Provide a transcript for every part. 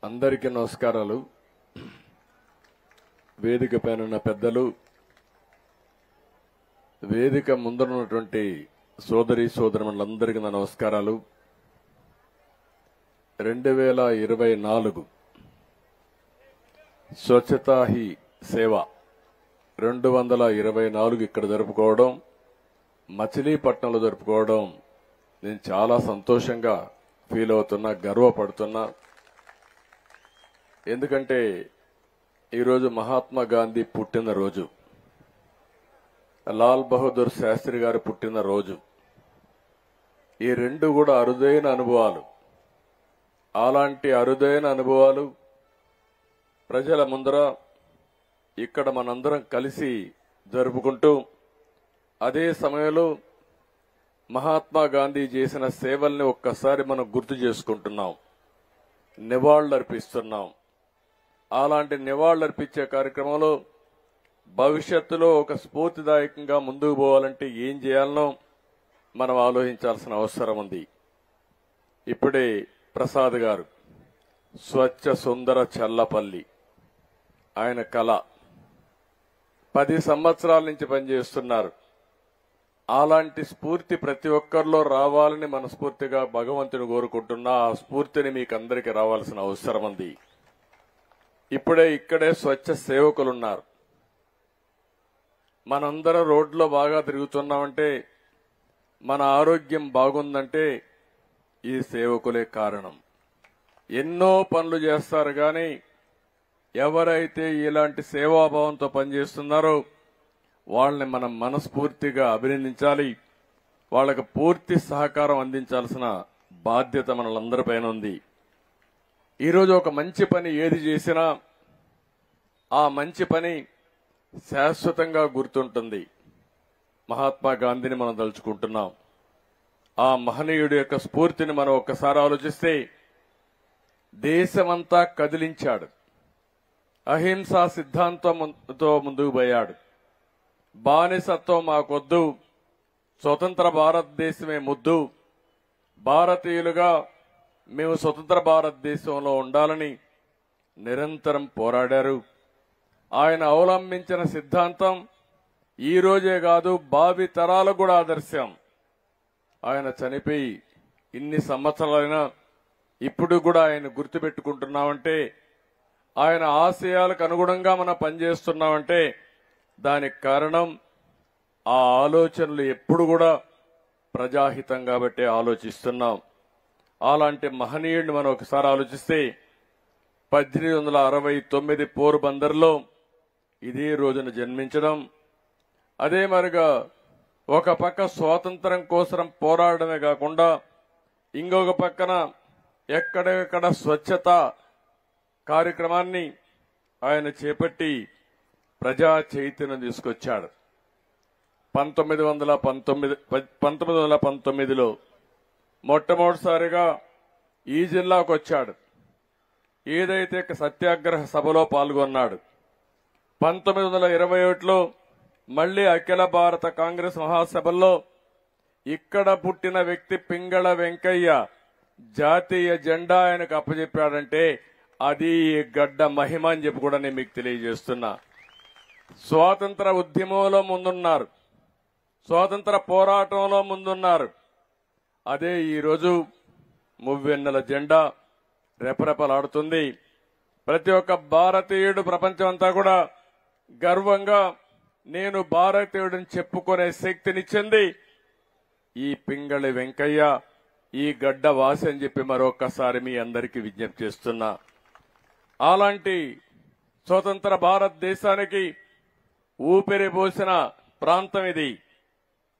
అందరికీ నమస్కారాలు. వేదిక పైన ఉన్న పెద్దలు, వేదిక ముందరున్నటువంటి సోదరి సోదరులందరికీ నా నమస్కారాలు. 2024 స్వచ్ఛతా హీ సేవ 224 ఇక్కడ జరుపుకోవడం, మచిలీపట్నంలో జరుపుకోవడం నేను చాలా సంతోషంగా ఫీల్ అవుతున్నా, గర్వపడుతున్నా. ఎందుకంటే ఈరోజు మహాత్మా గాంధీ పుట్టినరోజు, లాల్ బహదూర్ శాస్త్రి గారు పుట్టినరోజు. ఈ రెండు కూడా అరుదైన అనుభవాలు. అలాంటి అరుదైన అనుభవాలు ప్రజల ముందర ఇక్కడ మనందరం కలిసి జరుపుకుంటూ, అదే సమయంలో మహాత్మా గాంధీ చేసిన సేవల్ని ఒక్కసారి మనం గుర్తు చేసుకుంటున్నాం, నివాళులర్పిస్తున్నాం. అలాంటి నివాళులర్పించే కార్యక్రమంలో భవిష్యత్తులో ఒక స్ఫూర్తిదాయకంగా ముందుకు పోవాలంటే ఏం చేయాలనో మనం ఆలోచించాల్సిన అవసరం ఉంది. ఇప్పుడే ప్రసాద్ గారు స్వచ్ఛ సుందర చల్లపల్లి ఆయన కళ 10 సంవత్సరాల నుంచి పనిచేస్తున్నారు. అలాంటి స్ఫూర్తి ప్రతి ఒక్కరిలో రావాలని మనస్ఫూర్తిగా భగవంతుని కోరుకుంటున్నా. ఆ స్ఫూర్తిని మీకు అందరికీ రావాల్సిన అవసరం ఉంది. ఇప్పుడే ఇక్కడే స్వచ్ఛ సేవకులున్నారు. మనందరం రోడ్లో బాగా తిరుగుతున్నామంటే, మన ఆరోగ్యం బాగుందంటే ఈ సేవకులే కారణం. ఎన్నో పనులు చేస్తారు, కానీ ఎవరైతే ఇలాంటి సేవాభావంతో పనిచేస్తున్నారో వాళ్ళని మనం మనస్ఫూర్తిగా అభినందించాలి. వాళ్ళకు పూర్తి సహకారం అందించాల్సిన బాధ్యత మనలందరిపైన ఉంది. ఈరోజు ఒక మంచి పని ఏది చేసినా ఆ మంచి పని శాశ్వతంగా గుర్తుంటుంది. మహాత్మా గాంధీని మనం తలుచుకుంటున్నాం. ఆ మహనీయుడి యొక్క స్ఫూర్తిని మనం ఒక్కసారి ఆలోచిస్తే, దేశమంతా కదిలించాడు. అహింసా సిద్ధాంతంతో ముందుకు పోయాడు. బానిసత్వం మాకొద్దు, స్వతంత్ర భారతదేశమే ముద్దు, భారతీయులుగా మేము స్వతంత్ర భారతదేశంలో ఉండాలని నిరంతరం పోరాడారు. ఆయన అవలంబించిన సిద్ధాంతం ఈ రోజే కాదు, భావి తరాలకు కూడా ఆదర్శం. ఆయన చనిపోయి ఇన్ని సంవత్సరాలైనా ఇప్పుడు కూడా ఆయన గుర్తుపెట్టుకుంటున్నామంటే, ఆయన ఆశయాలకు అనుగుణంగా మనం పనిచేస్తున్నామంటే దానికి కారణం ఆ ఆలోచనలు ఎప్పుడు కూడా ప్రజాహితం కాబట్టి ఆలోచిస్తున్నాం. అలాంటి మహనీయుడిని మనం ఒకసారి ఆలోచిస్తే, 1869 పోర్బందర్లో ఇదే రోజున జన్మించడం, అదే మరిగా ఒక పక్క స్వాతంత్రం కోసం పోరాడమే కాకుండా ఇంకొక పక్కన ఎక్కడెక్కడ స్వచ్ఛత కార్యక్రమాన్ని ఆయన చేపట్టి ప్రజా చైతన్యం తీసుకొచ్చాడు. 1919లో మొట్టమొదటిసారిగా ఈ జిల్లాకు వచ్చాడు. ఏదైతే సత్యాగ్రహ సభలో పాల్గొన్నాడు. 1921లో మళ్లీ అఖిల భారత కాంగ్రెస్ మహాసభల్లో ఇక్కడ పుట్టిన వ్యక్తి పింగళ వెంకయ్య జాతీయ జెండా ఆయనకు అప్పచెప్పాడంటే అది గడ్డ మహిమ అని చెప్పి కూడా నేను మీకు తెలియజేస్తున్నా. స్వాతంత్ర ఉద్యమంలో ముందున్నారు, స్వాతంత్ర పోరాటంలో ముందున్నారు. అదే ఈరోజు మువ్వెన్నెల జెండా రెపరెపలాడుతుంది. ప్రతి ఒక్క భారతీయుడు ప్రపంచమంతా కూడా గర్వంగా నేను భారతీయుడిని చెప్పుకునే శక్తినిచ్చింది ఈ పింగళి వెంకయ్య, ఈ గడ్డ వాసి అని చెప్పి మరొక్కసారి మీ అందరికీ విజ్ఞప్తి చేస్తున్నా. అలాంటి స్వతంత్ర భారతదేశానికి ఊపిరి పోసిన ప్రాంతం ఇది,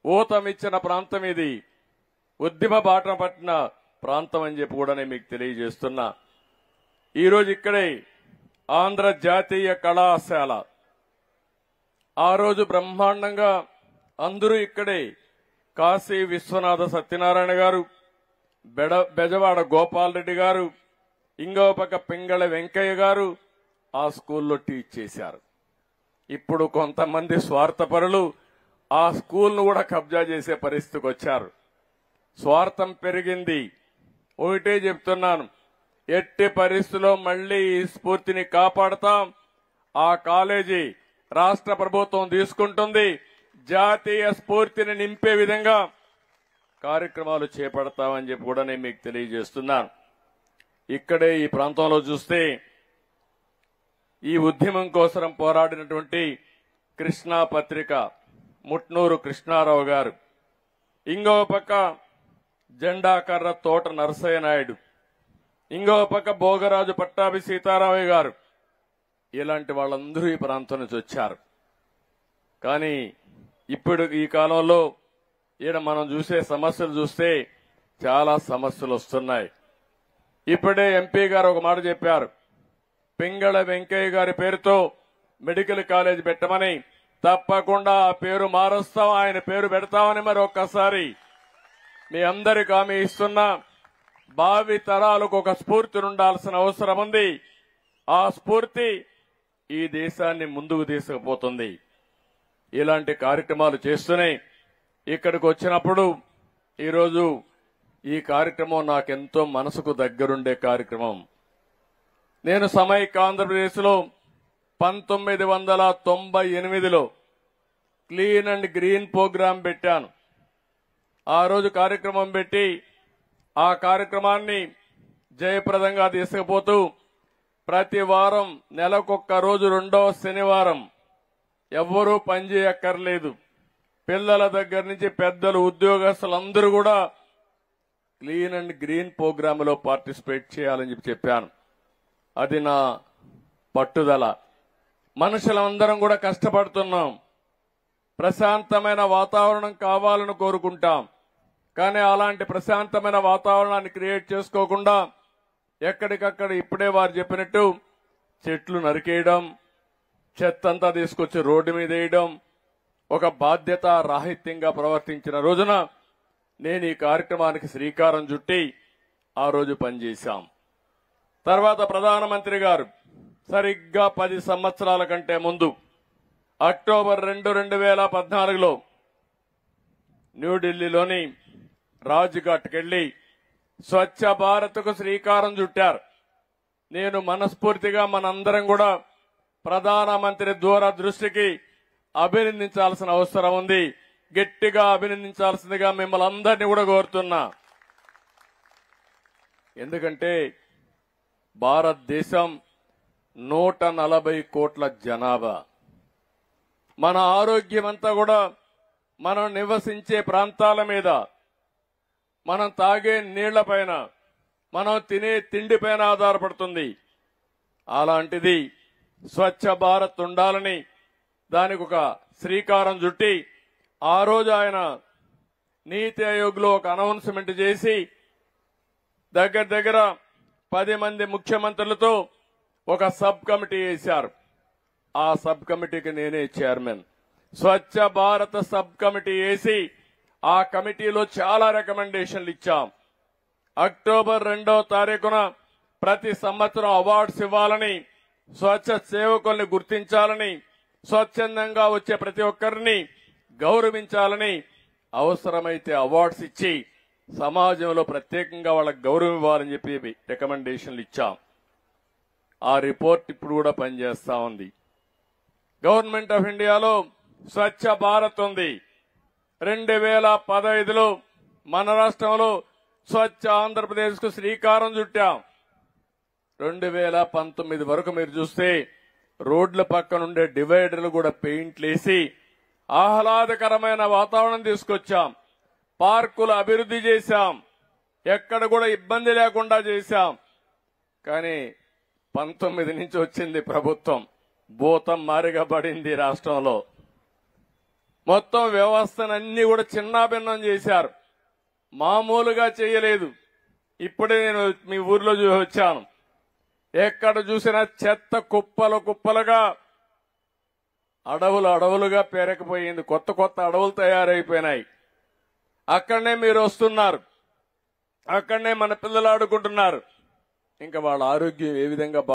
ఊతమిచ్చిన ప్రాంతం ఇది, ఉద్యమ బాట పట్టిన ప్రాంతం అని చెప్పి కూడా నేను మీకు తెలియజేస్తున్నా. ఈరోజు ఇక్కడే ఆంధ్ర జాతీయ కళాశాల, ఆ రోజు బ్రహ్మాండంగా అందరూ ఇక్కడే కాశీ విశ్వనాథ సత్యనారాయణ గారు, బెజవాడ గోపాల్ రెడ్డి గారు, ఇంకో పక్క పింగళ వెంకయ్య గారు ఆ స్కూల్లో టీచ్ చేశారు. ఇప్పుడు కొంతమంది స్వార్థపరులు ఆ స్కూల్ను కూడా కబ్జా చేసే పరిస్థితికి వచ్చారు. స్వార్థం పెరిగింది. ఒకటే చెప్తున్నాను, ఎట్టి పరిస్థితుల్లో మళ్లీ ఈ స్ఫూర్తిని కాపాడతాం. ఆ కాలేజీ రాష్ట్ర ప్రభుత్వం తీసుకుంటుంది. జాతీయ స్ఫూర్తిని నింపే విధంగా కార్యక్రమాలు చేపడతామని చెప్పి కూడా నేను మీకు తెలియజేస్తున్నాను. ఇక్కడే ఈ ప్రాంతంలో చూస్తే ఈ ఉద్యమం కోసం పోరాడినటువంటి కృష్ణా పత్రిక ముట్నూరు కృష్ణారావు గారు, ఇంకో పక్క జెండాకర్ర తోట నరసయ్య నాయుడు, ఇంకో పక్క భోగరాజు పట్టాభి సీతారామయ్య గారు, ఇలాంటి వాళ్ళందరూ ఈ ప్రాంతం నుంచి వచ్చారు. కానీ ఇప్పుడు ఈ కాలంలో ఈడ మనం చూసే సమస్యలు చూస్తే చాలా సమస్యలు వస్తున్నాయి. ఇప్పుడే ఎంపీ గారు ఒక మాట చెప్పారు, పింగళ వెంకయ్య గారి పేరుతో మెడికల్ కాలేజ్ పెట్టమని. తప్పకుండా ఆ పేరు మారుస్తాం, ఆయన పేరు పెడతామని మరి ఒక్కసారి మీ అందరికీ హామీ ఇస్తున్నా. భావి తరాలకు ఒక స్ఫూర్తి ఉండాల్సిన అవసరం ఉంది. ఆ స్ఫూర్తి ఈ దేశాన్ని ముందుకు తీసుకుపోతుంది. ఇలాంటి కార్యక్రమాలు చేస్తూనే ఇక్కడికి వచ్చినప్పుడు ఈరోజు ఈ కార్యక్రమం నాకెంతో మనసుకు దగ్గరుండే కార్యక్రమం. నేను సమైక్య ఆంధ్రప్రదేశ్లో 1998లో క్లీన్ అండ్ గ్రీన్ ప్రోగ్రాం పెట్టాను. ఆ రోజు కార్యక్రమం పెట్టి ఆ కార్యక్రమాన్ని జయప్రదంగా తీసుకుపోతూ ప్రతి వారం నెలకొక్క రోజు రెండవ శనివారం ఎవ్వరూ పనిచేయక్కర్లేదు, పిల్లల దగ్గర నుంచి పెద్దలు ఉద్యోగస్తులందరూ కూడా క్లీన్ అండ్ గ్రీన్ ప్రోగ్రాంలో పార్టిసిపేట్ చేయాలని చెప్పాను. అది నా పట్టుదల. మనుషులందరం కూడా కష్టపడుతున్నాం. ప్రశాంతమైన వాతావరణం కావాలని కోరుకుంటాం. కానీ అలాంటి ప్రశాంతమైన వాతావరణాన్ని క్రియేట్ చేసుకోకుండా ఎక్కడికక్కడ ఇప్పుడే వారు చెప్పినట్టు చెట్లు నరికేయడం, చెత్తంతా తీసుకొచ్చి రోడ్డు మీద వేయడం, ఒక బాధ్యత రాహిత్యంగా ప్రవర్తించిన రోజున నేను ఈ కార్యక్రమానికి శ్రీకారం చుట్టి ఆ రోజు పనిచేశాం. తర్వాత ప్రధానమంత్రి గారు సరిగ్గా 10 సంవత్సరాల కంటే ముందు అక్టోబర్ 2, 2014లో న్యూఢిల్లీలోని రాజ్ఘాట్కి వెళ్లి స్వచ్ఛ భారత్కు శ్రీకారం చుట్టారు. నేను మనస్ఫూర్తిగా మనందరం కూడా ప్రధానమంత్రి దూరదృష్టికి అభినందించాల్సిన అవసరం ఉంది. గట్టిగా అభినందించాల్సిందిగా మిమ్మల్ని అందరినీ కూడా కోరుతున్నా. ఎందుకంటే భారతదేశం 140 కోట్ల జనాభా. మన ఆరోగ్యం అంతా కూడా మనం నివసించే ప్రాంతాల మీద, మనం తాగే నీళ్లపైన, మనం తినే తిండిపైన ఆధారపడుతుంది. అలాంటిది స్వచ్ఛ భారత్ ఉండాలని దానికి ఒక శ్రీకారం చుట్టి ఆ రోజు ఆయన నీతి ఆయోగ్లో ఒక అనౌన్స్మెంట్ చేసి దగ్గర 10 మంది ముఖ్యమంత్రులతో ఒక సబ్ కమిటీ వేశారు. ఆ సబ్ కమిటీకి నేనే chairman. Swachh Bharat sub committee వేసి ఆ కమిటీలో చాలా రికమెండేషన్లు ఇచ్చాం. అక్టోబర్ 2వ తారీఖున ప్రతి సంవత్సరం అవార్డ్స్ ఇవ్వాలని, స్వచ్ఛ సేవకుల్ని గుర్తించాలని, స్వచ్ఛందంగా వచ్చే ప్రతి ఒక్కరిని గౌరవించాలని, అవసరమైతే అవార్డ్స్ ఇచ్చి సమాజంలో ప్రత్యేకంగా వాళ్ళకి గౌరవం ఇవ్వాలని చెప్పి రికమెండేషన్లు ఇచ్చాం. ఆ రిపోర్ట్ ఇప్పుడు కూడా పనిచేస్తా ఉంది. గవర్నమెంట్ ఆఫ్ ఇండియాలో స్వచ్ఛ భారత్ ఉంది. 2015లో మన రాష్ట్రంలో స్వచ్ఛ ఆంధ్రప్రదేశ్ కు శ్రీకారం చుట్టాం. 2019 వరకు మీరు చూస్తే రోడ్ల పక్కనుండే డివైడర్లు కూడా పెయింట్లేసి ఆహ్లాదకరమైన వాతావరణం తీసుకొచ్చాం. పార్కులు అభివృద్ధి చేశాం. ఎక్కడ కూడా ఇబ్బంది లేకుండా చేశాం. కానీ 19 నుంచి వచ్చింది ప్రభుత్వం, భూతం మారిగా పడింది రాష్ట్రంలో. మొత్తం వ్యవస్థనన్నీ కూడా చిన్నాభిన్నం చేశారు. మామూలుగా చేయలేదు. ఇప్పుడే నేను మీ ఊర్లో వచ్చాను. ఎక్కడ చూసినా చెత్త కుప్పలు కుప్పలుగా, అడవులుగా పేరకపోయింది. కొత్త అడవులు తయారైపోయినాయి. అక్కడనే మీరు వస్తున్నారు, అక్కడనే మన పిల్లలు ఆడుకుంటున్నారు. ఇంకా వాళ్ళ ఆరోగ్యం ఏ విధంగా